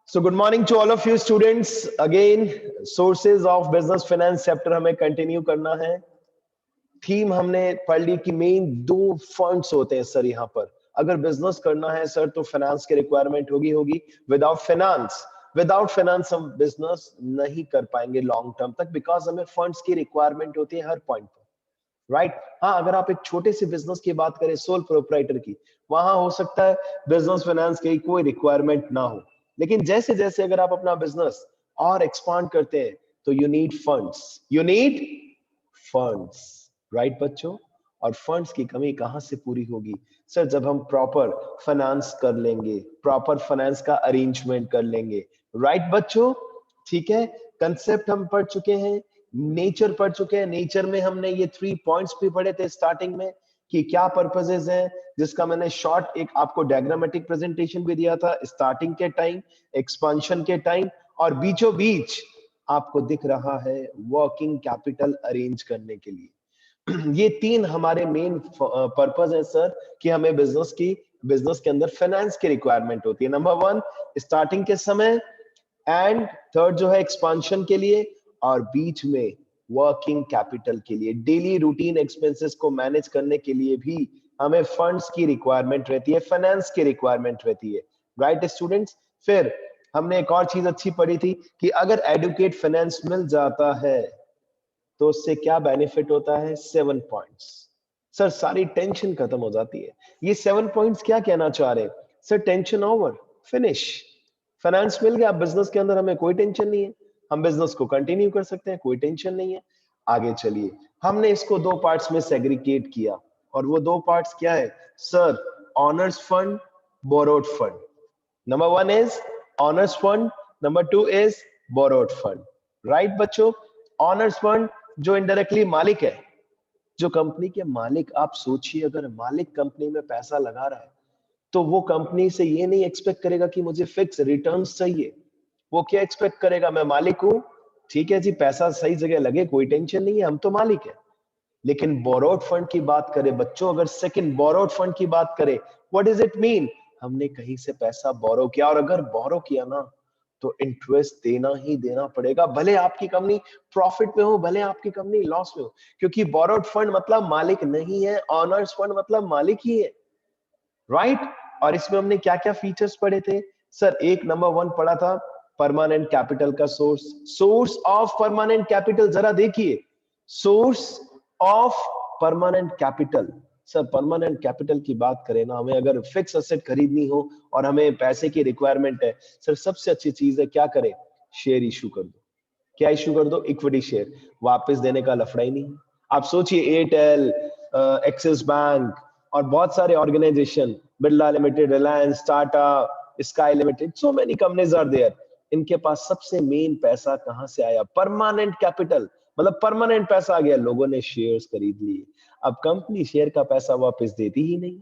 So good morning to all of you students. Again, sources of business finance chapter हमें continue करना है. Theme हमने पढ़ ली कि मेन दो फंड्स होते हैं सर यहाँ पर. अगर बिजनेस करना है सर तो फाइनेंस की रिक्वायरमेंट होगी. विदाउट फाइनेंस हम बिजनेस नहीं कर पाएंगे लॉन्ग टर्म तक, बिकॉज हमें फंड्स की रिक्वायरमेंट होती है हर पॉइंट पर. राइट हाँ, अगर आप एक छोटे से बिजनेस की बात करें, सोल प्रोप्राइटर की, वहां हो सकता है बिजनेस फाइनेंस की कोई रिक्वायरमेंट ना हो. लेकिन जैसे जैसे अगर आप अपना बिजनेस और एक्सपांड करते हैं तो यू नीड फंड्स. राइट बच्चों? और फंड्स की कमी कहां से पूरी होगी सर? जब हम प्रॉपर फाइनेंस कर लेंगे, प्रॉपर फाइनेंस का अरेंजमेंट कर लेंगे. राइट बच्चों? ठीक है. कंसेप्ट हम पढ़ चुके हैं, नेचर पढ़ चुके हैं. नेचर में हमने ये 3 पॉइंट्स भी पढ़े थे स्टार्टिंग में कि क्या पर्पसेस हैं, जिसका मैंने शॉर्ट एक आपको डायग्रामेटिक प्रेजेंटेशन भी दिया था स्टार्टिंग के टाइम, एक्सपांशन के टाइम, और बीचों बीच आपको दिख रहा है वर्किंग कैपिटल अरेंज करने के लिए. ये 3 हमारे मेन पर्पस है सर कि हमें बिजनेस के अंदर फाइनेंस की रिक्वायरमेंट होती है. नंबर 1 स्टार्टिंग के समय, एंड थर्ड जो है एक्सपांशन के लिए, और बीच में वर्किंग कैपिटल के लिए. डेली रूटीन एक्सपेंसेस को मैनेज करने के लिए भी हमें फंड्स की रिक्वायरमेंट रहती है, फाइनेंस की रिक्वायरमेंट रहती है. Right students? फिर हमने एक और चीज अच्छी पढ़ी थी कि अगर एडुकेट फाइनेंस मिल जाता है तो उससे क्या बेनिफिट होता है? 7 पॉइंट्स. सर सारी टेंशन खत्म हो जाती है. ये 7 पॉइंट्स क्या कहना चाह रहे हैं sir? Tension over, finish. Finance मिल गया, बिजनेस के अंदर हमें कोई टेंशन नहीं है, हम बिजनेस को कंटिन्यू कर सकते हैं, कोई टेंशन नहीं है. आगे चलिए, हमने इसको 2 पार्ट्स में सेग्रीगेट किया, और वो 2 पार्ट्स क्या है sir? Honours fund, borrowed fund. Number 1 is honours fund, number 2 is borrowed fund. Right बच्चों? ऑनर्स फंड जो इनडायरेक्टली मालिक है, जो कंपनी के मालिक, आप सोचिए अगर मालिक कंपनी में पैसा लगा रहा है तो वो कंपनी से ये नहीं एक्सपेक्ट करेगा कि मुझे फिक्स रिटर्न्स चाहिए. वो क्या एक्सपेक्ट करेगा? मैं मालिक हूं, ठीक है जी, पैसा सही जगह लगे, कोई टेंशन नहीं है, हम तो मालिक है. लेकिन बोरोड फंड की बात करें बच्चों, अगर सेकंड बोरोड फंड की बात करें, व्हाट डज इट मीन? हमने कहीं से पैसा बोरो किया, और अगर बोरो किया ना तो इंटरेस्ट देना ही देना पड़ेगा, भले आपकी कंपनी प्रॉफिट में हो, भले आपकी कंपनी लॉस में हो, क्योंकि बोरोड फंड मतलब मालिक नहीं है, ऑनर्स फंड मतलब मालिक ही है. राइट? और इसमें हमने क्या क्या फीचर्स पढ़े थे सर? एक नंबर 1 पढ़ा था परमानेंट कैपिटल का सोर्स ऑफ परमानेंट कैपिटल. जरा देखिए, source of permanent capital. Sir permanent capital की बात करें ना, हमें अगर फिक्स एसेट खरीदनी हो और हमें पैसे की रिक्वायरमेंट है सर, सबसे अच्छी चीज है क्या करें? शेयर इशू कर दो. क्या इशू कर दो? Equity share. वापस देने का लफड़ा ही नहीं. आप सोचिए, एयरटेल, एक्सिस बैंक और बहुत सारे organisation, Birla limited, Reliance, Tata sky limited, so many companies are there. इनके पास सबसे मेन पैसा कहां से आया? Permanent capital. मतलब परमानेंट पैसा आ गया, लोगों ने शेयर्स खरीद लिए. अब कंपनी शेयर का पैसा वापस देती ही नहीं,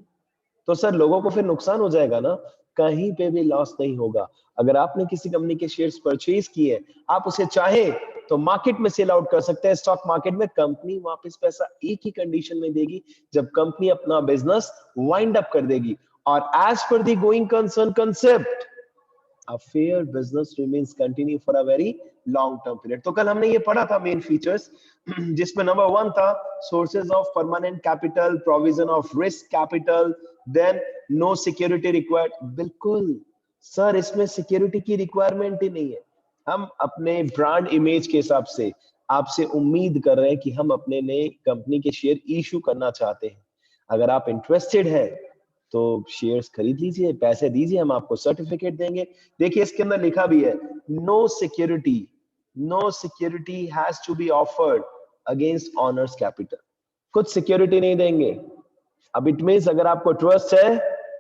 तो सर लोगों को फिर नुकसान हो जाएगा ना. कहीं पे भी लॉस नहीं होगा. अगर आपने किसी कंपनी के शेयर्स परचेज किए, आप उसे चाहे तो मार्केट में सेल आउट कर सकते हैं, स्टॉक मार्केट में. कंपनी वापस पैसा एक ही कंडीशन में देगी, जब कंपनी अपना बिजनेस वाइंड अप कर देगी. और as per the going concern concept, a fair business remains continue for a very long term period. तो कल हमने ये पढ़ा था मेन फीचर्स, जिसमें नंबर 1 था sources of permanent capital, provision of risk capital, then no security required. बिल्कुल sir, इसमें सिक्योरिटी की रिक्वायरमेंट ही नहीं है. हम अपने ब्रांड इमेज के हिसाब से आपसे उम्मीद कर रहे हैं कि हम अपने नए कंपनी के शेयर इशू करना चाहते हैं. अगर आप इंटरेस्टेड है तो शेयर्स खरीद लीजिए, पैसे दीजिए, हम आपको सर्टिफिकेट देंगे. देखिए इसके अंदर लिखा भी है, no security has to be offered against owners capital. कुछ सिक्योरिटी नहीं देंगे. अब इट मींस अगर आपको ट्रस्ट है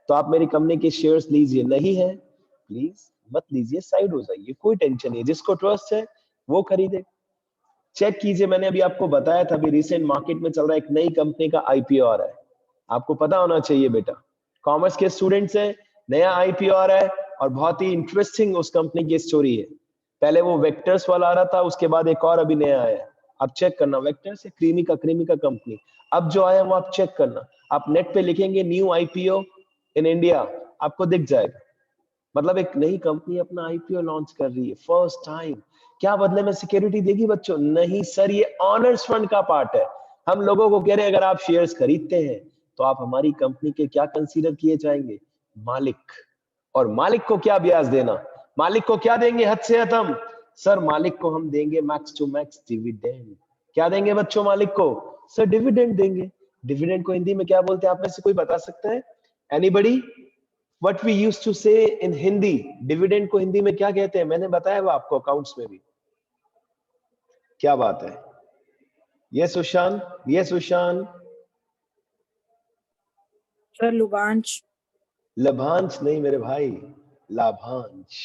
तो आप मेरी कंपनी के शेयर्स लीजिए, नहीं है प्लीज मत लीजिए, साइड हो जाइए, कोई टेंशन नहीं. जिसको ट्रस्ट है वो खरीदे. चेक कीजिए, मैंने अभी आपको बताया था, अभी रिसेंट मार्केट में चल रहा है एक नई कंपनी का आईपीओ आ रहा है. आपको पता होना चाहिए बेटा, कॉमर्स के स्टूडेंट्स हैं, नया आईपीओ आ रहा है, और बहुत ही इंटरेस्टिंग उस कंपनी की स्टोरी है. पहले वो वेक्टर्स वाला आ रहा था, उसके बाद एक और अभी नया आया है. आप चेक करना, वेक्टर्स या क्रीमी का कंपनी. अब जो आया वो आप चेक करना, आप नेट पे लिखेंगे न्यू आईपीओ इन इंडिया, आपको दिख जाएगा. मतलब एक नई कंपनी अपना आईपीओ लॉन्च कर रही है फर्स्ट टाइम, क्या बदले में सिक्योरिटी देगी बच्चों? नहीं सर, ये ऑनर्स फंड का पार्ट है। हम लोगों को कह रहे हैं अगर आप शेयर्स खरीदते हैं तो आप हमारी कंपनी के क्या कंसीडर किए जाएंगे? मालिक। और मालिक को क्या ब्याज देना? मालिक को क्या देंगे हद से हद हम? सर मालिक को हम देंगे मैक्स टू मैक्स डिविडेंड। क्या देंगे बच्चों मालिक को? सर डिविडेंड देंगे। डिविडेंड को हिंदी में क्या बोलते हैं आप में से कोई बता सकता है? Anybody? What we used to say in Hindi, dividend को हिंदी में क्या कहते हैं? मैंने बताया वो आपको अकाउंट्स में भी। क्या बात है? ये सुशांत, ये सुशांत। सर लुभांश। लाभांश नहीं मेरे भाई, लाभांश।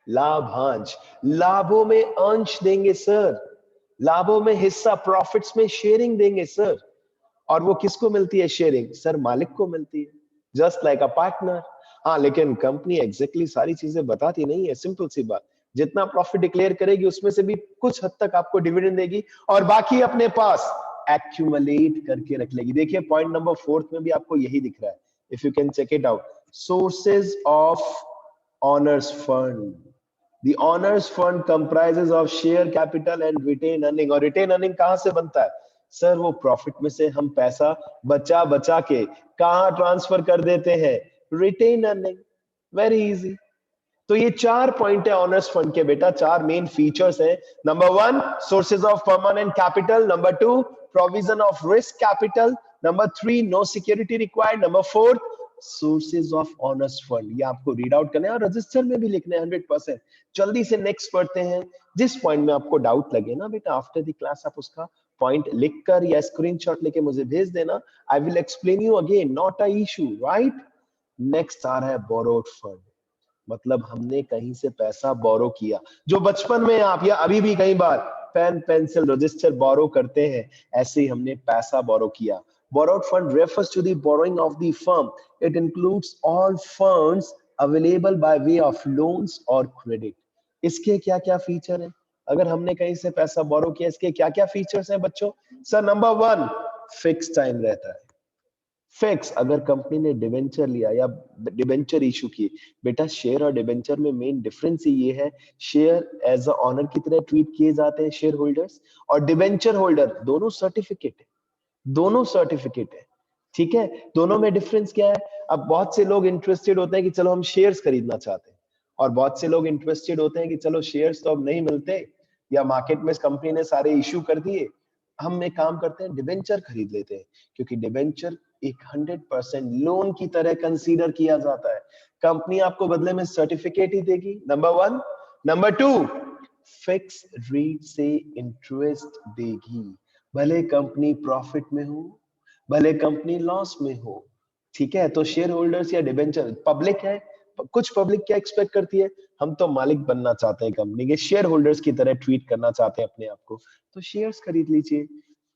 लाभांश, लाभों में अंश देंगे सर, लाभों में हिस्सा, प्रॉफिट्स में शेयरिंग देंगे सर। और वो किसको मिलती है शेयरिंग? सर मालिक को मिलती है, जस्ट लाइक अ पार्टनर। हाँ लेकिन कंपनी एग्जैक्टली सारी चीजें बताती नहीं है, सिंपल सी बात। जितना प्रॉफिट डिक्लेयर करेगी उसमें से भी कुछ हद तक आपको डिविडेंड देगी और बाकी अपने पास एक्यूमुलेट करके रख लेगी। देखिए पॉइंट नंबर 4 में भी आपको यही दिख रहा है, if you can check it out. Sources of owners fund, the honors fund comprises of share capital and retained earning। और retained earning कहां से बनता है? सर वो प्रॉफिट में से हम पैसा बचा बचा के कहां ट्रांसफर कर देते हैं? Retain earning. Very easy. तो ये 4 पॉइंट है ऑनर्स फंड के बेटा, 4 मेन फीचर्स है। Number 1 sources of permanent capital, number 2 provision of risk capital, number 3 no security required, number 4 sources of owners fund. ये आपको रीड आउट करना है और रजिस्टर में भी लिखना है 100%। जल्दी से नेक्स्ट पढ़ते हैं। जिस पॉइंट में आपको डाउट लगे ना बेटा, आफ्टर द क्लास आप उसका पॉइंट लिखकर या स्क्रीनशॉट लेके मुझे भेज देना। I will explain you again, not a issue, right. Next आ रहा है बोरोड फंड, मतलब हमने कहीं से पैसा बोरो किया, जो बचपन में आप या अभी भी कई बार पेन पेंसिल रजिस्टर बोरो करते हैं, ऐसे ही हमने पैसा बोरो किया। Borrowed fund refers to the borrowing of the firm. It includes all funds available by way of loans or credit. इसके क्या क्या फीचर हैं? अगर हमने कहीं से पैसा बोरो किया, इसके क्या क्या फीचर्स हैं बच्चों? सर नंबर 1 फिक्स टाइम रहता है। फिक्स, अगर कंपनी ने डिबेंचर लिया या डिबेंचर इशू की, बेटा शेयर और डिबेंचर में मेन डिफरेंस ही ये है, शेयर एज अ ऑनर की तरह ट्रीट किए जाते हैं शेयर होल्डर्स, और डिबेंचर होल्डर दोनों सर्टिफिकेट है, दोनों सर्टिफिकेट है। ठीक है, दोनों में डिफरेंस क्या है? अब बहुत से लोग इंटरेस्टेड होते हैं कि चलो हम शेयर्स खरीदना चाहते हैं, और बहुत से लोग इंटरेस्टेड होते हैं कि चलो शेयर्स तो अब नहीं मिलते या मार्केट में कंपनी ने सारे इशू कर दिए, हम एक काम करते हैं डिबेंचर खरीद लेते हैं, क्योंकि डिबेंचर एक 100% लोन की तरह कंसीडर किया जाता है। कंपनी आपको बदले में सर्टिफिकेट ही देगी, नंबर 1। नंबर 2 फिक्स रेट से इंटरेस्ट देगी, भले कंपनी प्रॉफिट में हो, भले कंपनी लॉस में हो। ठीक है, तो शेयर होल्डर्स या डिबेंचर, पब्लिक है, कुछ पब्लिक क्या एक्सपेक्ट करती है? हम तो मालिक बनना चाहते हैं कंपनी के, शेयर होल्डर्स की तरह ट्रीट करना चाहते हैं अपने आप को, तो शेयर्स खरीद लीजिए।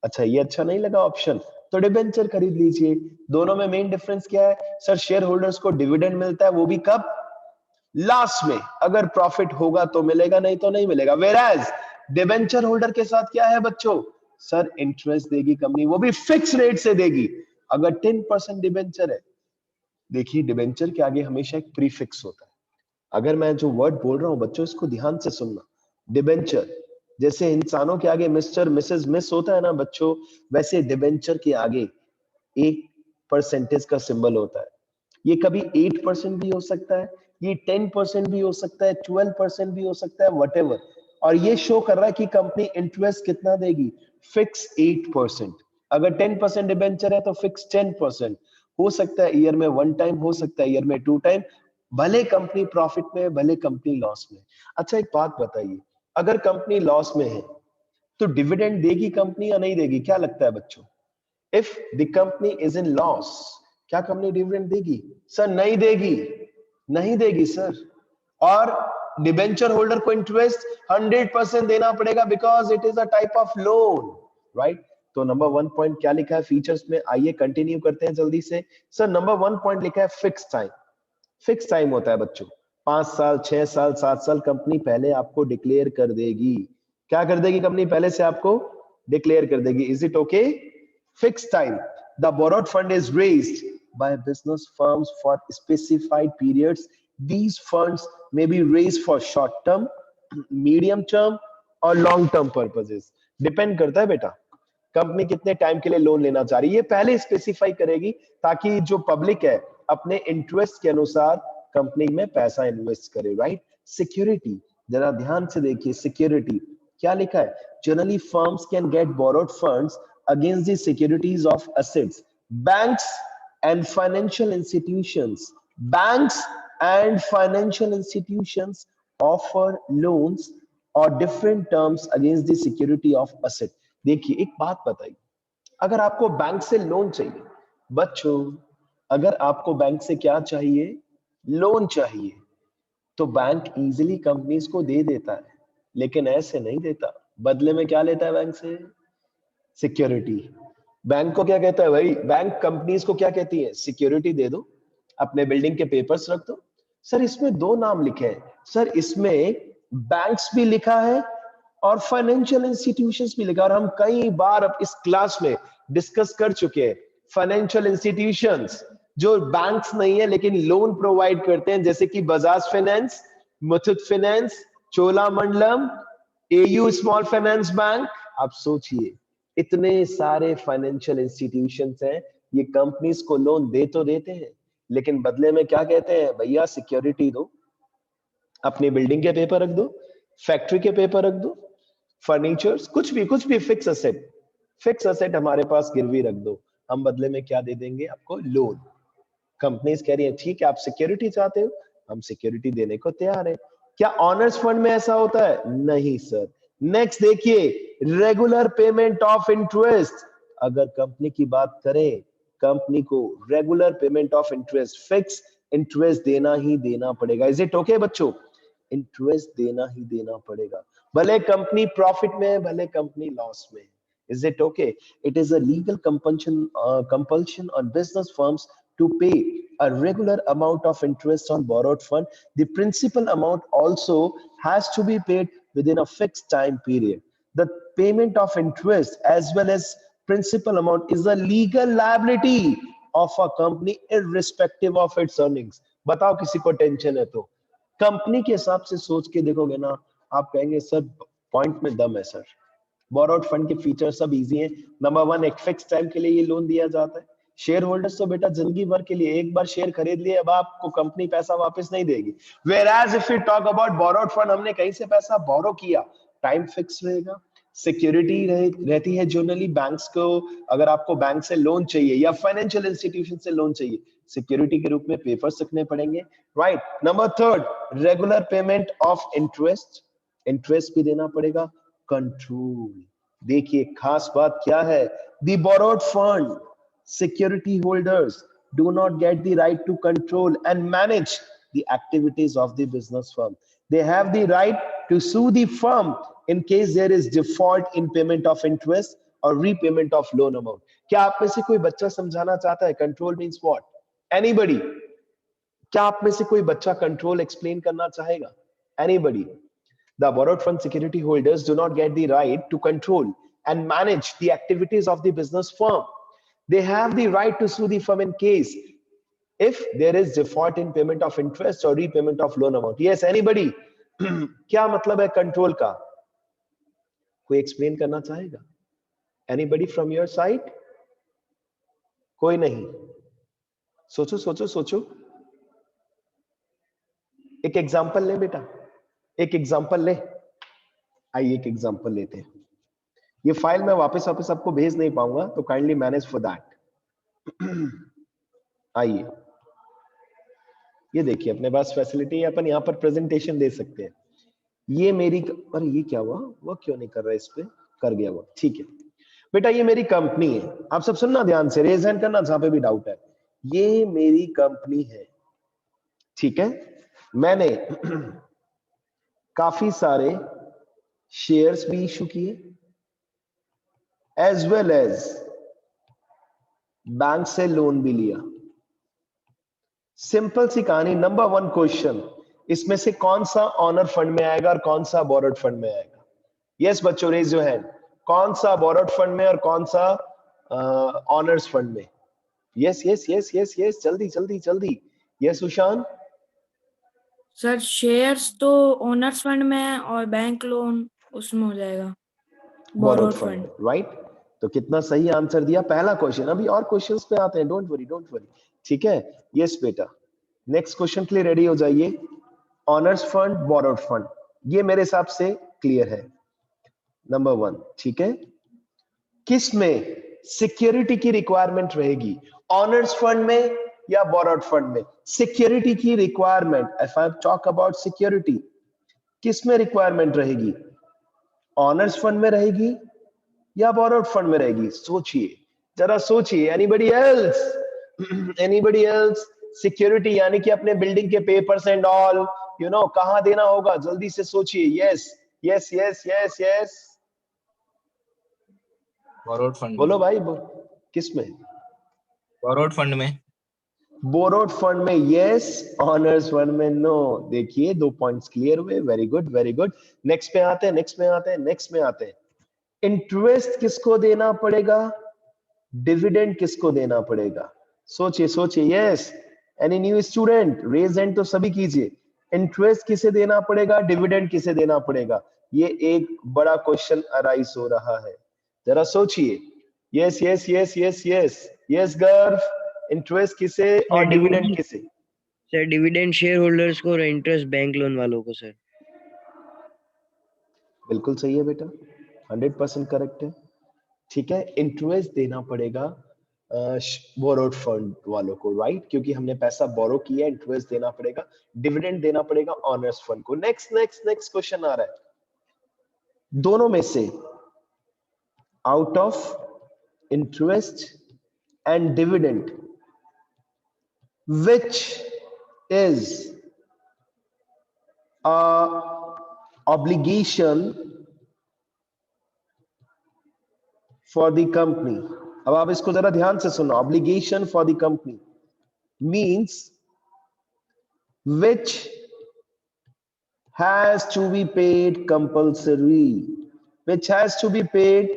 अच्छा ये अच्छा नहीं लगा ऑप्शन, तो डिबेंचर खरीद लीजिए। दोनों में मेन डिफरेंस क्या है? सर शेयर होल्डर्स को डिविडेंड मिलता है, वो भी कब? लास्ट में, अगर प्रॉफिट होगा तो मिलेगा, नहीं तो नहीं मिलेगा। वेराज डिबेंचर होल्डर के साथ क्या है बच्चों? सर इंटरेस्ट देगी कंपनी, वो भी फिक्स रेट से देगी। अगर 10% डिबेंचर है, देखिए डिबेंचर के आगे हमेशा एक प्रीफिक्स होता है। अगर मैं जो वर्ड बोल रहा हूं बच्चों, इसको ध्यान से सुनना। डिबेंचर, जैसे इंसानों के आगे मिस्टर मिसेस मिस होता है ना बच्चों, वैसे डिबेंचर के आगे एक परसेंटेज का सिंबल होता है। ये कभी 8% भी हो सकता है, ये 10% भी हो सकता है, 12% भी हो सकता है, वटेवर। और ये शो कर रहा है कि कंपनी इंटरेस्ट कितना देगी? फिक्स 8%। अगर 10% डिबेंचर है तो फिक्स 10%। हो सकता है ईयर में 1 टाइम, हो सकता है ईयर में 2 टाइम, भले कंपनी प्रॉफिट में, भले कंपनी लॉस में। अच्छा एक बात बताइए, अगर कंपनी लॉस में है तो डिविडेंड देगी कंपनी या नहीं देगी? क्या लगता है बच्चों? If the company is in loss, क्या कंपनी डिविडेंड देगी? सर नहीं देगी, नहीं देगी सर। और डिबेंचर होल्डर को इंटरेस्ट 100% देना पड़ेगा, because it is a type of loan, right. तो नंबर 1 पॉइंट क्या लिखा है फीचर्स में? आइए कंटिन्यू करते हैं जल्दी से। सर नंबर 1 पॉइंट लिखा है फिक्स टाइम। फिक्स टाइम होता है बच्चों, 5 साल, 6 साल, 7 साल कंपनी पहले आपको डिक्लेयर कर देगी। क्या कर देगी कंपनी? पहले से आपको डिक्लेयर कर देगी। Is it okay? Fixed time. The borrowed fund is raised by business firms for specified periods These funds may be raised for short term, medium term और long term purposes. डिपेंड करता है बेटा company कितने time के लिए loan लेना चाह रही है, ये पहले स्पेसिफाई करेगी ताकि जो पब्लिक है अपने इंटरेस्ट के अनुसार कंपनी में पैसा इन्वेस्ट करे, राइट। सिक्योरिटी, जरा ध्यान से देखिए, सिक्योरिटी क्या लिखा है, generally firms can get borrowed funds against the securities of assets, banks and financial institutions, banks and financial institutions offer loans or different terms against the security of asset. देखिए एक बात बताइए, अगर आपको बैंक से लोन चाहिए बच्चों, अगर आपको बैंक से क्या चाहिए, लोन चाहिए, तो बैंक इजीली कंपनीज को दे देता है, लेकिन ऐसे नहीं देता। बदले में क्या लेता है बैंक से, सिक्योरिटी। बैंक को क्या कहता है भाई, बैंक कंपनीज को क्या कहती है, सिक्योरिटी दे दो, अपने बिल्डिंग के पेपर्स रख दो। सर इसमें दो नाम लिखे हैं सर, इसमें बैंक्स भी लिखा है और फाइनेंशियल इंस्टीट्यूशंस भी लिखा, और हम कई बार अब इस क्लास में डिस्कस कर चुके हैं। फाइनेंशियल इंस्टीट्यूशंस जो बैंक्स नहीं है लेकिन लोन प्रोवाइड करते हैं, जैसे कि Bajaj finance, Muthoot finance, Cholamandalam, AU small finance bank. आप सोचिए इतने सारे फाइनेंशियल इंस्टीट्यूशंस हैं, ये कंपनीज को लोन दे तो देते हैं, लेकिन बदले में क्या कहते हैं, भैया सिक्योरिटी दो, अपनी बिल्डिंग के पेपर रख दो, फैक्ट्री के पेपर रख दो, फर्नीचर्स, कुछ भी फिक्स असेट हमारे पास गिरवी रख दो, हम बदले में क्या दे देंगे आपको, लोन। कंपनीज कह रही है ठीक है आप सिक्योरिटी चाहते हो, हम सिक्योरिटी देने को तैयार है। क्या ऑनर्स फंड में ऐसा होता है, नहीं सर। नेक्स्ट देखिए, रेगुलर पेमेंट ऑफ इंटरेस्ट। अगर कंपनी की बात करें, कंपनी को regular payment of interest, fix interest देना ही देना पड़ेगा। इज इट ओके बच्चों, इंटरेस्ट देना ही देना पड़ेगा, भले कंपनी प्रॉफिट में है, भले कंपनी लॉस में है। Is it okay? It is a legal compulsion on business firms to pay a regular amount of interest on borrowed fund. The principal amount also has to be paid within a fixed time period. The payment of interest as well as principal amount is a legal liability of a company irrespective of its earnings. बताओ किसी को tension है तो company के हिसाब से सोच के देखोगे ना, आप कहेंगे सर पॉइंट में दम है सर, बोरोड फंड के फीचर सब इजी हैं। नंबर वन, एक फिक्स टाइम के लिए ये लोन दिया जाता है। शेयर होल्डर्स तो बेटा जिंदगी भर के लिए, एक बार शेयर खरीद लिए अब आपको कंपनी पैसा वापस नहीं देगी। Whereas if we talk about borrowed fund, हमने कहीं से पैसा बोरो किया, टाइम फिक्स रहेगा, सिक्योरिटी रहती है जनरली बैंक्स को। अगर आपको बैंक से लोन चाहिए या फाइनेंशियल इंस्टीट्यूशन से लोन चाहिए, सिक्योरिटी के रूप में पेपर्स रखने पड़ेंगे, right. Number third, regular payment of interest, interest भी देना पड़ेगा। कंट्रोल, देखिए खास बात क्या है, the borrowed fund security holders do not get the right to control and manage the activities of the business firm. They have the right to sue the firm in case there is default in payment of interest or repayment of loan amount. क्या आप में से कोई बच्चा समझाना चाहता है control means what? Anybody? क्या आप में से कोई बच्चा कंट्रोल एक्सप्लेन करना चाहेगा? Anybody? The borrowed fund security holders do not get the right to control and manage the activities of the business firm. They have the right to sue the firm in case if there is default in payment of interest or repayment of loan amount. Yes, anybody? क्या मतलब है control का? कोई explain करना चाहेगा? Anybody from your side? कोई नहीं? सोचो सोचो सोचो, एक एग्जांपल ले बेटा, एक एग्जांपल ले। आइए एक एग्जांपल लेते हैं। ये फाइल मैं वापस आपको भेज नहीं पाऊंगा, तो काइंडली मैनेज फॉर दैट। आइए ये देखिए, अपने पास फैसिलिटी है, अपन यहाँ पर प्रेजेंटेशन दे सकते हैं। ये मेरी, अरे ये क्या हुआ, वो क्यों नहीं कर रहा, इस पे कर गया वो, ठीक है बेटा। ये मेरी कंपनी है, आप सब सुनना ध्यान से, रेज हैंड करना जहां पे भी डाउट है। ये मेरी कंपनी है, ठीक है। मैंने काफी सारे शेयर्स भी इशू किए, एज वेल एज बैंक से लोन भी लिया। सिंपल सी कहानी। नंबर वन क्वेश्चन, इसमें से कौन सा ऑनर फंड में आएगा और कौन सा बोरोड फंड में आएगा? यस बच्चों, रेज योर हैंड। कौन सा बोरोड फंड में और कौन सा ऑनर्स फंड में? Yes yes yes yes yes, जल्दी जल्दी जल्दी। यस सुशांत, सर शेयर्स तो ओनर्स फंड में है और बैंक लोन उसमें हो जाएगा borrowed borrowed fund, fund. Right. तो कितना सही आंसर दिया पहला क्वेश्चन। अभी और क्वेश्चंस पे आते हैं, डोंट वरी डोंट वरी, ठीक है। यस बेटा, नेक्स्ट क्वेश्चन के लिए रेडी हो जाइए। ऑनर्स फंड, बोरोड फंड, ये मेरे हिसाब से क्लियर है। नंबर 1, ठीक है। किस में सिक्योरिटी की रिक्वायरमेंट रहेगी, ऑनर्स फंड में या बोरोड फंड में? सिक्योरिटी की requirement, if I talk about security, किस में रिक्वायरमेंट रहेगी? ऑनर्स फंड में रहेगी या बोरोड फंड में रहेगी? सोचिए, जरा सोचिए। Anybody else? Anybody else? Security यानी कि अपने बिल्डिंग के papers and all, you know, कहां देना होगा? जल्दी से सोचिए। Yes yes yes yes yes, borrowed fund बोलो में। भाई, किस में? बोरोड फंड में। बोरोड फंड में यस, ऑनर्स फंड में नो। देखिए 2 पॉइंट्स क्लियर हुए, very good very good. Next पे आते हैं, नेक्स्ट में आते हैं, नेक्स्ट में आते हैं। इंटरेस्ट किसको देना पड़ेगा, डिविडेंड किसको देना पड़ेगा? सोचिए सोचिए। Yes, any new student? Raise hand तो सभी कीजिए। इंटरेस्ट किसे देना पड़ेगा, डिविडेंड किसे देना पड़ेगा? ये एक बड़ा क्वेश्चन अराइज हो रहा है, जरा सोचिए। Yes yes yes yes yes yes गर्व, इंटरेस्ट किसे और डिविडेंड किसे? सर डिविडेंड शेयर होल्डर्स को और इंटरेस्ट बैंक लोन वालों को सर। बिल्कुल सही है बेटा, 100% करेक्ट है, ठीक है। इंटरेस्ट देना पड़ेगा बोरोड फंड वालों को, राइट, क्योंकि हमने पैसा बोरो किया, इंटरेस्ट देना पड़ेगा। डिविडेंड देना पड़ेगा ऑनर्स फंड को। नेक्स्ट नेक्स्ट नेक्स्ट क्वेश्चन आ रहा है, दोनों में से out of interest and dividend which is a obligation for the company? अब आप इसको जरा ध्यान से सुनो। obligation for the company means which has to be paid compulsory, which has to be paid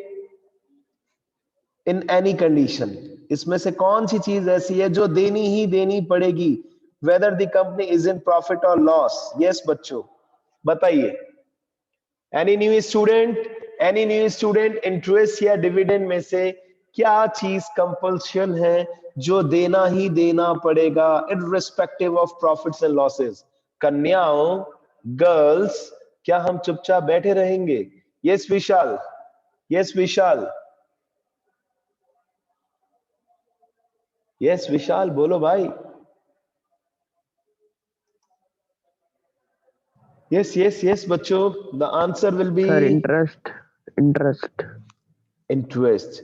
in any condition. इसमें से कौन सी चीज ऐसी है जो देनी ही देनी पड़ेगी, whether the company is in profit or loss? yes बच्चों, बताइए। Any new student? Any new student? Interest या डिविडेंड में से क्या चीज कंपल्शन है जो देना ही देना पड़ेगा, irrespective of profits and losses? कन्याओं, गर्ल्स, क्या हम चुपचाप बैठे रहेंगे? यस विशाल, यस विशाल, यस विशाल, बोलो भाई। यस यस यस बच्चों, the answer will be sir interest. Interest interest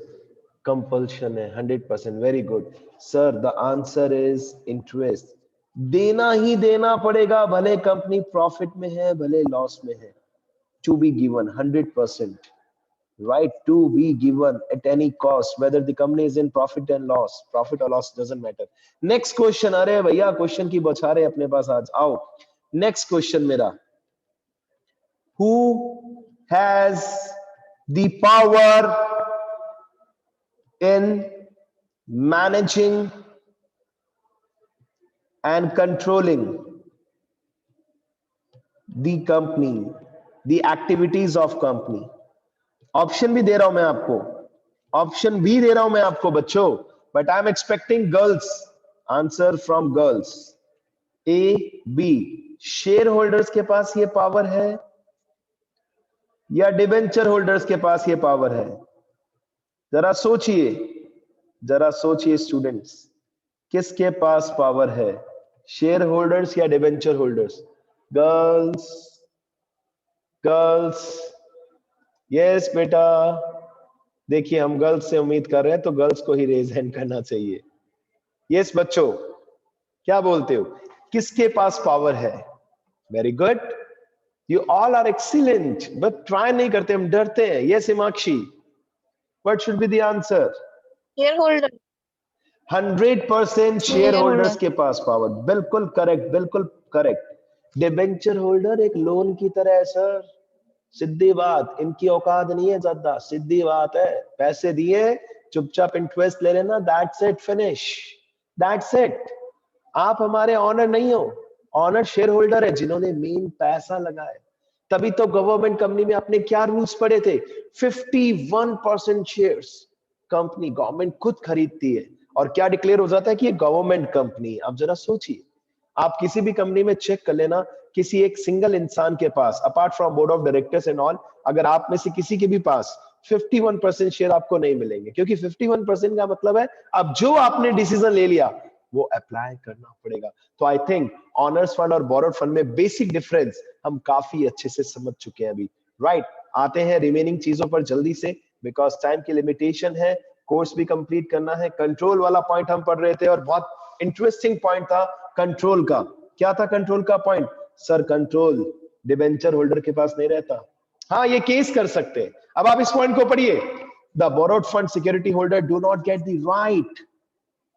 compulsion है, 100%। Very good sir, the answer is interest. देना ही देना पड़ेगा, भले कंपनी प्रॉफिट में है भले लॉस में है, to be given 100%, right, to be given at any cost, whether the company is in profit and loss, profit or loss doesn't matter. next question, अरे भैया क्वेश्चन की बौछारें अपने पास आज। आओ नेक्स्ट क्वेश्चन मेरा, who has the power in managing and controlling the company, the activities of company? Option भी दे रहा हूं मैं आपको, ऑप्शन भी दे रहा हूं मैं आपको बच्चों, but I am expecting girls answer from girls. A B, share holders के पास ये पावर है या डिबेंचर होल्डर्स के पास ये पावर है? जरा सोचिए, जरा सोचिए स्टूडेंट्स, किसके पास पावर है, शेयर होल्डर्स या debenture holders? Girls, girls, yes बेटा। देखिए हम गर्ल्स से उम्मीद कर रहे हैं तो गर्ल्स को ही रेज हैंड करना चाहिए। यस बच्चों, क्या बोलते हो, किसके पास पावर है? Very good, you all are excellent, but try नहीं करते, हम डरते हैं। Yes Himakshi, what should be the answer? Share holder. 100% share holders के पास पावर, बिल्कुल करेक्ट, बिल्कुल करेक्ट। डिबेंचर होल्डर एक लोन की तरह है सर, सीधी बात, इनकी औकात नहीं है ज्यादा, सीधी बात है, पैसे दिए चुपचाप इंटरेस्ट ले लेना, that's it, finish, that's it. आप हमारे ऑनर नहीं हो, ऑनर शेयर होल्डर है जिन्होंने मेन पैसा लगाया। तभी तो गवर्नमेंट कंपनी में आपने क्या रूल्स पढ़े थे, 51% शेयर्स कंपनी गवर्नमेंट खुद खरीदती है और क्या डिक्लेयर हो जाता है कि ये गवर्नमेंट कंपनी। आप जरा सोचिए, आप किसी भी कंपनी में चेक कर लेना, किसी एक सिंगल इंसान के पास apart from board of directors and all, अगर आप में से किसी के भी पास 51% शेयर आपको नहीं मिलेंगे, क्योंकि 51% का मतलब है अब जो आपने डिसीजन ले लिया वो अप्लाई करना पड़ेगा। तो आई थिंक ऑनर्स फंड और बोरोड फंड में बेसिक डिफरेंस हम काफी अच्छे से समझ चुके हैं अभी, राइट। आते हैं रिमेनिंग चीजों पर जल्दी से, बिकॉज टाइम की लिमिटेशन है, कोर्स भी कंप्लीट करना है। कंट्रोल वाला पॉइंट हम पढ़ रहे थे और बहुत इंटरेस्टिंग पॉइंट था कंट्रोल का। क्या था कंट्रोल का point? Sir control debenture holder के पास नहीं रहता, हाँ ये केस कर सकते हैं। अब आप इस पॉइंट को पढ़िए, the borrowed fund security holder do not get the right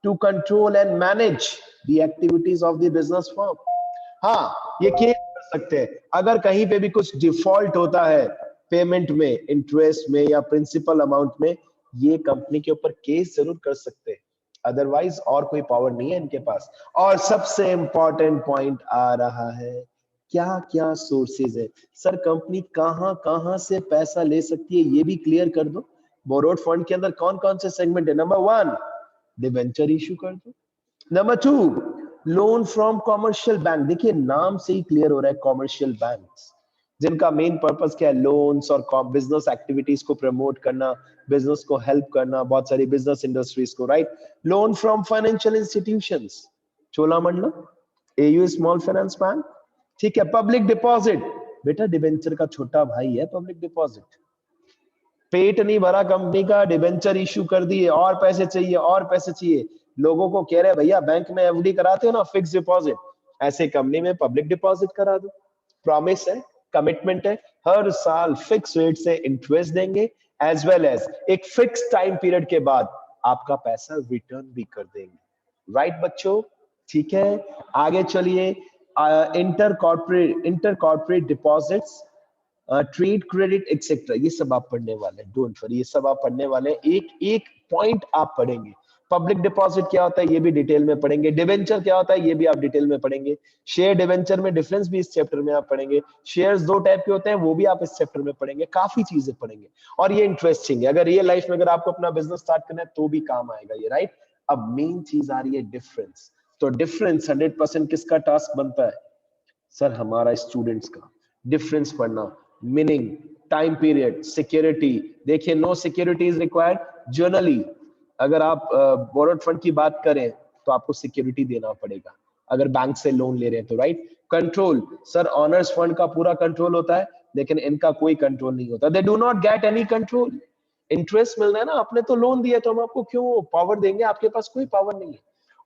to control and manage the activities of the business firm। हाँ ये केस कर सकते हैं, अगर कहीं पे भी कुछ डिफॉल्ट होता है पेमेंट में, इंटरेस्ट में या प्रिंसिपल अमाउंट में, ये कंपनी के ऊपर केस जरूर कर सकते हैं, अदरवाइज और कोई पावर नहीं है इनके पास। और सबसे इंपॉर्टेंट पॉइंट आ रहा है, क्या क्या सोर्सेज है। सर कंपनी कहां कहां से पैसा ले सकती है ये भी क्लियर कर दो। बोरोड फंड के अंदर कौन कौन से सेगमेंट है? नंबर 1 डिबेंचर इशू कर दो। Number 2 loan from commercial bank. देखिए नाम से ही क्लियर हो रहा है कॉमर्शियल बैंक्स, जिनका मेन पर्पस क्या है? लोन्स और बिजनेस एक्टिविटीज को प्रमोट करना, बिजनेस को हेल्प करना, बहुत सारी बिजनेस इंडस्ट्रीज को, right. Loan from financial institutions, Cholamandalam, AU small finance bank, ठीक है। पब्लिक डिपॉजिट, बेटा डिबेंचर का छोटा भाई है पब्लिक डिपॉजिट। पेट नहीं भरा कंपनी का, डिबेंचर इशू कर दिए, और पैसे चाहिए और पैसे चाहिए, लोगों को कह रहे भैया बैंक में एफडी कराते हो ना, फिक्स डिपॉजिट, ऐसे कंपनी में पब्लिक डिपॉजिट करा दो। प्रॉमिस है, कमिटमेंट है, हर साल फिक्स रेट से इंटरेस्ट देंगे, एज वेल एज एक फिक्स टाइम पीरियड के बाद आपका पैसा रिटर्न भी कर देंगे, राइट बच्चों? ठीक है, आगे चलिए। Inter corporate deposits, trade credit etcetera, ये सब आप पढ़ने वाले हैं, डोंट वरी, ये सब आप पढ़ने वाले हैं। एक एक पॉइंट आप पढ़ेंगे। पब्लिक डिपॉजिट क्या होता है ये भी डिटेल में पढ़ेंगे, डिबेंचर क्या होता है ये भी आप डिटेल में पढ़ेंगे, शेयर डिबेंचर में डिफरेंस भी इस चैप्टर में आप पढ़ेंगे, शेयर्स 2 टाइप के होते हैं वो भी आप इस चैप्टर में पढ़ेंगे, काफी चीजें पढ़ेंगे और ये इंटरेस्टिंग है। अगर रियल लाइफ में अगर आपको अपना बिजनेस स्टार्ट करना है तो भी काम आएगा ये, राइट। अब मेन चीज आ रही है डिफरेंस। तो डिफरेंस 100% किसका टास्क बनता है? सर हमारा स्टूडेंट्स का। डिफरेंस पढ़ना, मीनिंग, टाइम पीरियड, सिक्योरिटी। देखिए no security is required generally. अगर आप बोरोड फंड की बात करें तो आपको सिक्योरिटी देना पड़ेगा अगर बैंक से लोन ले रहे हैं तो, right. Control, sir honours fund का पूरा कंट्रोल होता है लेकिन इनका कोई कंट्रोल नहीं होता, they do not get any control. Interest मिल रहा है ना, आपने तो लोन दिया तो हम आपको क्यों पावर देंगे, आपके पास कोई पावर नहीं है।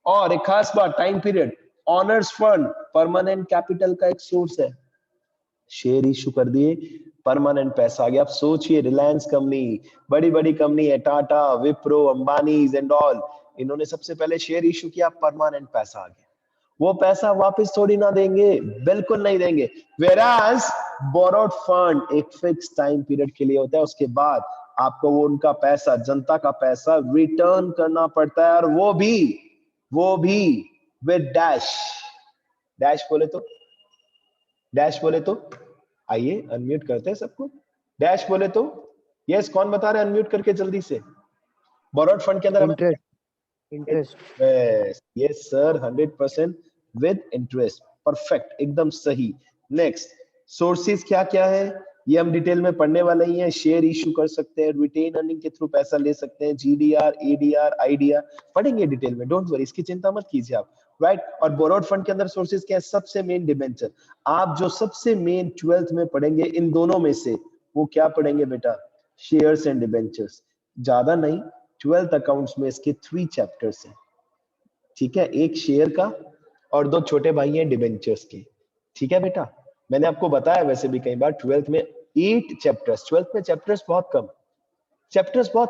और एक खास बात, time period, honours fund permanent capital का एक सोर्स है, शेयर इशू कर दिए, परमानेंट पैसा आ गया। आप सोचिए रिलायंस कंपनी, बड़ी बड़ी कंपनी है, टाटा, विप्रो, अंबानी एंड ऑल, इन्होंने सबसे पहले शेयर इशू किया, परमानेंट पैसा आ गया। वो पैसा वापस थोड़ी ना देंगे, बिल्कुल नहीं देंगे। वेराज बोरोड फंड एक फिक्स टाइम पीरियड के लिए होता है, उसके बाद आपको वो उनका पैसा, जनता का पैसा रिटर्न करना पड़ता है, और वो भी विद डैश। डैश बोले तो, डैश बोले तो, आइए अनम्यूट करते हैं सबको। डैश बोले तो, यस कौन बता रहे हैं अनम्यूट करके जल्दी से। बोरोड फंड के अंदर interest, yes sir 100% with interest, perfect, एकदम सही। नेक्स्ट, सोर्सेज क्या क्या है ये हम डिटेल में पढ़ने वाले ही हैं। शेयर इशू कर सकते हैं, रिटेन अर्निंग के थ्रू पैसा ले सकते हैं, जीडीआर, एडीआर, आईडीआर, पढ़ेंगे डिटेल में, डोंट वरी, इसकी चिंता मत कीजिए आप, राइट। और बोरोड फंड के अंदर सोर्सेज क्या है? सबसे मेन डिबेंचर। आप जो सबसे मेन 12th में पढ़ेंगे इन दोनों में से, वो क्या पढ़ेंगे बेटा? Shares and debentures. ज्यादा नहीं, 12th अकाउंट्स में इसके 3 चैप्टर्स हैं, ठीक है, एक शेयर का और 2 छोटे भाई हैं डिबेंचर्स के, ठीक है बेटा। मैंने आपको बताया वैसे भी कई बार, 12th में 8 चैप्टर्स, 12th में चैप्टर्स बहुत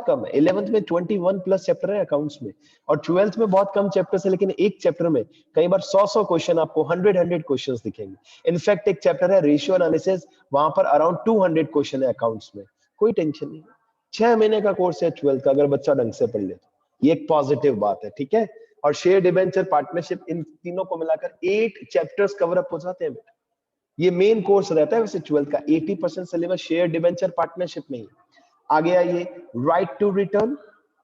कम है। 11th में 21 प्लस चैप्टर है अकाउंट्स में, और 12th में बहुत कम चैप्टर्स है, लेकिन एक चैप्टर में कई बार 100 क्वेश्चन, आपको 100 क्वेश्चंस दिखेंगे। इनफैक्ट एक चैप्टर है रेशियो एनालिसिस, वहां पर अराउंड 200 क्वेश्चन है अकाउंट्स में। कोई टेंशन नहीं, 6 महीने का कोर्स है 12th का, अगर बच्चा ढंग से पढ़ ले तो, ये एक पॉजिटिव बात है, ठीक है। और शेयर डिबेंचर पार्टनरशिप, इन तीनों को मिलाकर 8 चैप्टर्स कवर अप हो जाते हैं बेटा। ये मेन कोर्स रहता है वैसे 12th का। 80% सिलेबस शेयर डिबेंचर पार्टनरशिप में ही। आगे आइए, राइट टू रिटर्न,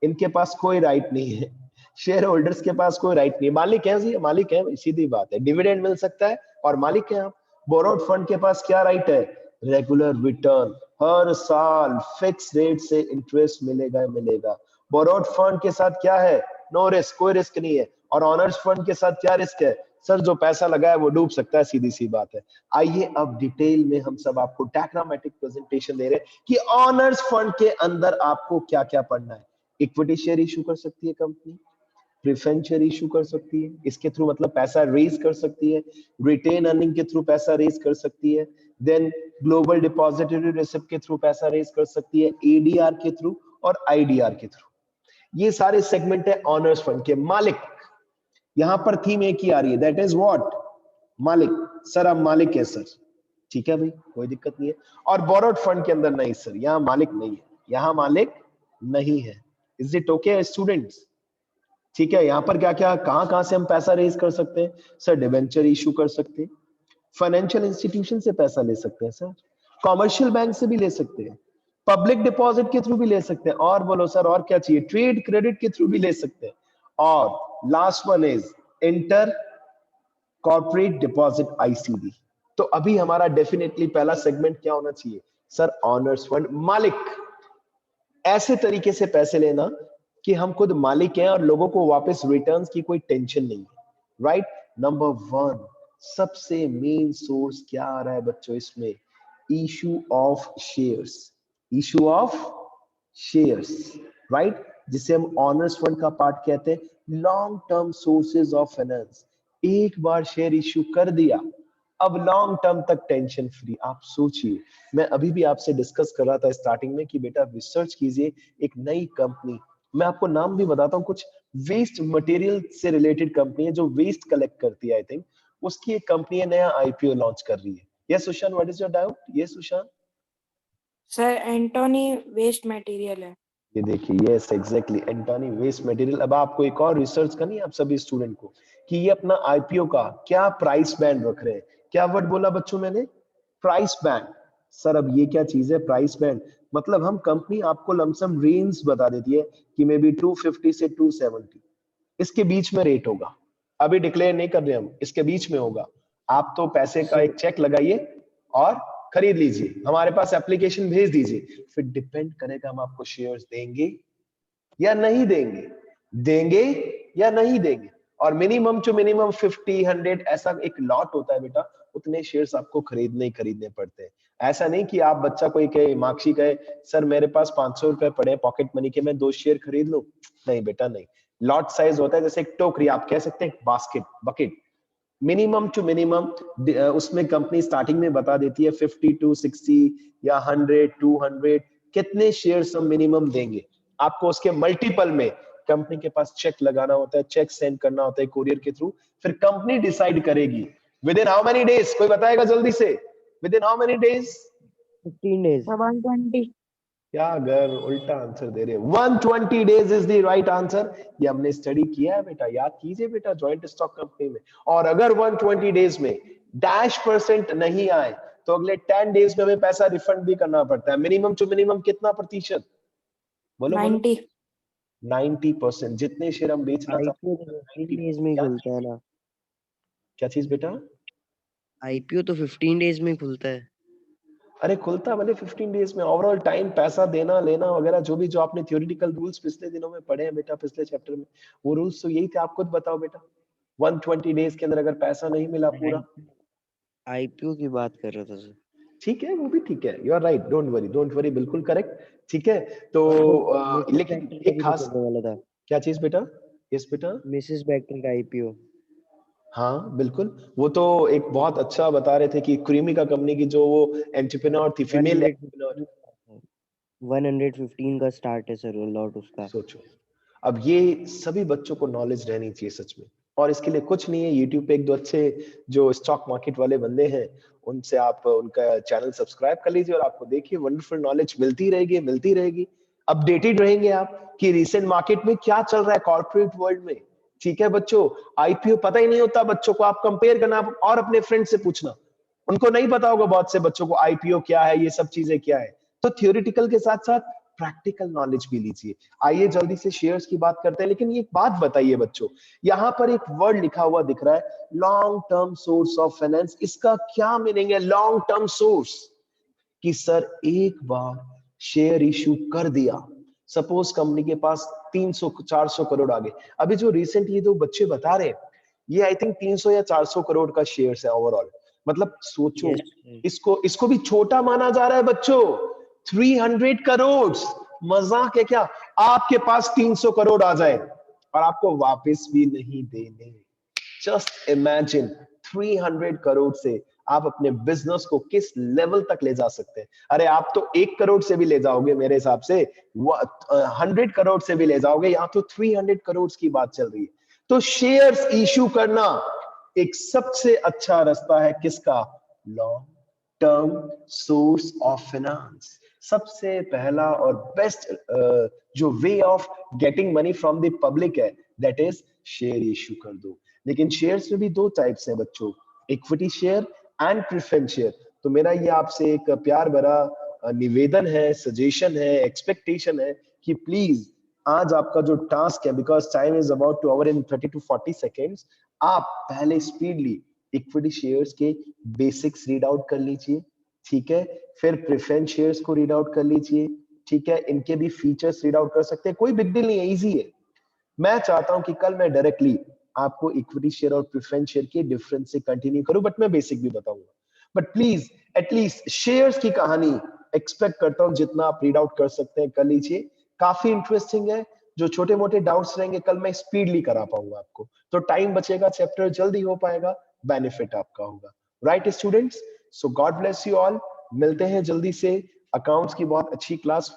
इनके पास कोई राइट नहीं है, शेयर होल्डर्स के पास कोई राइट नहीं है, मालिक है जी, मालिक है, सीधी बात है, डिविडेंड मिल सकता है और मालिक है आप। बोरोड फंड के पास क्या राइट है? रेगुलर रिटर्न, हर साल फिक्स रेट से इंटरेस्ट मिलेगा मिलेगा। बोरोड फंड के साथ क्या है? नो रिस्क, कोई रिस्क नहीं है। और ऑनर्स फंड के साथ क्या रिस्क है? सर जो पैसा लगा है वो डूब सकता है, सीधी सी बात है। आइए अब डिटेल में हम सब आपको डायग्रामेटिक प्रेजेंटेशन दे रहे हैं कि ऑनर्स फंड के अंदर आपको क्या क्या पढ़ना है। इक्विटी शेयर इशू कर सकती है कंपनी, प्रेफरेंस शेयर इशू कर सकती है, इसके थ्रू मतलब पैसा रेज कर सकती है, रिटेन अर्निंग के थ्रू पैसा रेज कर सकती है, देन ग्लोबल डिपॉजिटरी रिसिप्ट के थ्रू पैसा रेज कर सकती है, एडीआर के थ्रू और आईडीआर के थ्रू। ये सारे सेगमेंट है ऑनर्स फंड के। मालिक, यहां पर थीम एक ही आ रही है, दैट इज व्हाट? मालिक। सर अब मालिक है सर, ठीक है भाई, कोई दिक्कत नहीं है। और बोरोड फंड के अंदर नहीं सर, यहाँ मालिक नहीं है, यहाँ मालिक नहीं है। Is it okay students? ठीक है, यहाँ पर क्या क्या कहां से हम पैसा रेज कर सकते हैं? सर डिबेंचर इशू कर सकते हैं, फाइनेंशियल इंस्टीट्यूशन से पैसा ले सकते हैं सर, कॉमर्शियल बैंक से भी ले सकते हैं, पब्लिक डिपॉजिट के थ्रू भी ले सकते हैं, और बोलो सर और क्या चाहिए? ट्रेड क्रेडिट के थ्रू भी ले सकते हैं। और last one is inter corporate deposit ICD. तो अभी हमारा डेफिनेटली पहला सेगमेंट क्या होना चाहिए? सर ऑनर्स फंड, मालिक। ऐसे तरीके से पैसे लेना कि हम खुद मालिक हैं और लोगों को वापस रिटर्न्स की कोई टेंशन नहीं है, राइट? नंबर 1 सबसे मेन सोर्स क्या आ रहा है बच्चों इसमें? Issue of shares, issue of shares, right? जिसे हम ऑनर्स फंड का पार्ट कहते हैं, long term sources of finance. एक बार शेयर इशू कर दिया, अब लॉन्ग टर्म तक टेंशन फ्री। आप सोचिए, मैं अभी भी आपसे डिस्कस कर रहा था स्टार्टिंग में कि बेटा रिसर्च कीजिए एक नई कंपनी, मैं आपको नाम भी बताता हूँ, कुछ वेस्ट मटेरियल से रिलेटेड कंपनी है जो वेस्ट कलेक्ट करती है, आई थिंक उसकी एक कंपनी है, नया आईपीओ लॉन्च कर रही है। Yes Sushant, what is your doubt? ये Sushant sir Antony waste material है। ये देखिए, yes exactly, Antony waste material. अब आपको एक और रिसर्च करनी है आप सभी स्टूडेंट को कि ये अपना आईपीओ का क्या प्राइस बैंड रख रहे हैं। क्या वर्ड बोला बच्चों मैंने? Price band. सर अब ये क्या चीज है प्राइस बैंड? मतलब हम कंपनी आपको लमसम रेंज बता देती है कि मे बी 250 से 270, इसके बीच में रेट होगा। अभी डिक्लेयर नहीं कर रहे हम, इसके बीच में होगा। आप तो पैसे का एक चेक लगाइए और खरीद लीजिए, हमारे पास एप्लीकेशन भेज दीजिए, फिर डिपेंड करेगा हम आपको शेयर्स देंगे या नहीं देंगे, देंगे या नहीं देंगे। और मिनिमम टू मिनिमम 50, 100 ऐसा एक लॉट होता है बेटा, उतने शेयर्स आपको खरीदने ही खरीदने पड़ते हैं। ऐसा नहीं कि आप बच्चा कोई कहे, मार्क्सी कहे सर मेरे पास 500 रुपए पड़े पॉकेट मनी के, मैं 2 शेयर खरीद लूं। नहीं बेटा नहीं, लॉट साइज होता है जैसे एक टोकरी, आप कह सकते हैं basket, bucket. Minimum to minimum उसमें कंपनी स्टार्टिंग में बता देती है 50 to 60 या 100, 200 कितने शेयर्स हम मिनिमम देंगे। आपको उसके मल्टीपल में कंपनी के पास चेक लगाना होता है, चेक सेंड करना होता है कोरियर के थ्रू, फिर कंपनी डिसाइड करेगी with in how many days. कोई बताएगा जल्दी से, with in how many days? 15 days. 120। क्या अगर उल्टा आंसर दे रहे हैं? 120 days is the right answer. ये हमने स्टडी किया है बेटा, याद कीजिए बेटा, जॉइंट स्टॉक कंपनी में। और अगर 120 डेज में -% नहीं आए तो अगले 10 डेज में हमें पैसा रिफंड भी करना पड़ता है। मिनिमम टू मिनिमम कितना प्रतिशत? बोलो बोलो। 90। 90%। जितने शेयर हम बेचना चाहते आईपीओ तो 15 days में ही खुलता है ना. क्या चीज बेटा? आईपीओ तो 15 days में ही खुलता है. अरे खुलता भले 15 डेज में, ओवरऑल टाइम पैसा देना लेना वगैरह जो भी, जो आपने थ्योरेटिकल रूल्स पिछले दिनों में पढ़े हैं बेटा, पिछले चैप्टर में, वो रूल्स तो यही थे। आप खुद बताओ बेटा, 120 डेज के अंदर अगर पैसा नहीं मिला पूरा। आईपीओ की बात कर रहा था सर. ठीक है, वो भी ठीक है, you are right, don't worry, बिल्कुल करेक्ट। ठीक है, तो लेकिन एक खास, वाला था. क्या चीज बेटा? यस बेटा। मिसेस बेक्टर का आईपीओ. हाँ बिल्कुल, वो तो एक बहुत अच्छा बता रहे थे कि क्रीमिका कंपनी की जो वो एंटरप्रेन्योर थी, फीमेल एंटरप्रेन्योर। 115 का स्टार्ट है सर लॉट उसका. सोचो, अब ये सभी बच्चों को नॉलेज रहनी चाहिए सच में। और इसके लिए कुछ नहीं है, यूट्यूब पे एक दो अच्छे जो स्टॉक मार्केट वाले बंदे हैं, उनसे आप उनका चैनल सब्सक्राइब कर लीजिए और आपको देखिए वंडरफुल नॉलेज मिलती रहेगी। अपडेटेड रहेंगे आप कि रिसेंट मार्केट में क्या चल रहा है कॉर्पोरेट वर्ल्ड में, ठीक है बच्चों, आईपीओ पता ही नहीं होता बच्चों को, आप कंपेयर करना और अपने फ्रेंड से पूछना, उनको नहीं पता होगा बहुत से बच्चों को आईपीओ क्या है, ये सब चीजें क्या है। तो थियोरिटिकल के साथ साथ प्रैक्टिकल नॉलेज भी लीजिए। आइए जल्दी से शेयर्स की बात करते हैं, लेकिन ये एक बात बताइए बच्चों, यहाँ पर एक वर्ड लिखा हुआ दिख रहा है, long term source of finance. इसका क्या मीनिंग है लॉन्ग टर्म सोर्स? कि सर एक बार शेयर इशू कर दिया, सपोज कंपनी के पास 300-400 करोड़ आ गए। अभी जो रिसेंट ये दो बच्चे बता रहे हैं, ये आई थिंक 300 या 400 करोड़ का शेयर्स है ओवरऑल। मतलब सोचो, Yes, sir. इसको भी छोटा माना जा रहा है बच्चों। 300 करोड़, मजाक है क्या? आपके पास 300 करोड़ आ जाए और आपको वापस भी नहीं देने। जस्ट इमेजिन 300 करोड़ से आप अपने बिजनेस को किस लेवल तक ले जा सकते हैं। अरे आप तो 1 करोड़ से भी ले जाओगे मेरे हिसाब से, 100 करोड़ से भी ले जाओगे, यहाँ तो 300 करोड़ की बात चल रही है। तो शेयर्स इशू करना एक सबसे अच्छा रास्ता है किसका? Long term source of finance. सबसे पहला और बेस्ट जो way of getting money from the public है, दैट इज शेयर इशू कर दो। लेकिन शेयर्स में भी दो टाइप्स हैं बच्चों, equity share and preference share. तो मेरा ये आपसे एक प्यार भरा निवेदन है, सजेशन है, एक्सपेक्टेशन है कि प्लीज आज आपका जो टास्क है, because time is about to over in 30 to 40 seconds, आप पहले स्पीडली इक्विटी शेयर्स के बेसिक्स रीड आउट कर लीजिए, ठीक है? फिर प्रेफरेंस शेयर्स को रीड आउट कर लीजिए, ठीक है? इनके भी फीचर्स रीड आउट कर सकते हैं, कोई बिग डील नहीं है, इजी है। मैं चाहता हूं कि कल मैं डायरेक्टली आपको इक्विटी शेयर और प्रेफरेंस शेयर के डिफरेंस से कंटिन्यू करूं, बट मैं बेसिक भी बताऊंगा। बट प्लीज एटलीस्ट शेयर्स की कहानी एक्सपेक्ट करता हूं जितना आप रीड आउट कर सकते हैं कर लीजिए, काफी इंटरेस्टिंग है। जो छोटे मोटे डाउट्स रहेंगे कल मैं स्पीडली करा पाऊंगा आपको, तो टाइम बचेगा, चैप्टर जल्दी हो पाएगा, बेनिफिट आपका होगा। Right students? So God bless you all, मिलते हैं जल्दी से। अकाउंट्स की बहुत अच्छी क्लास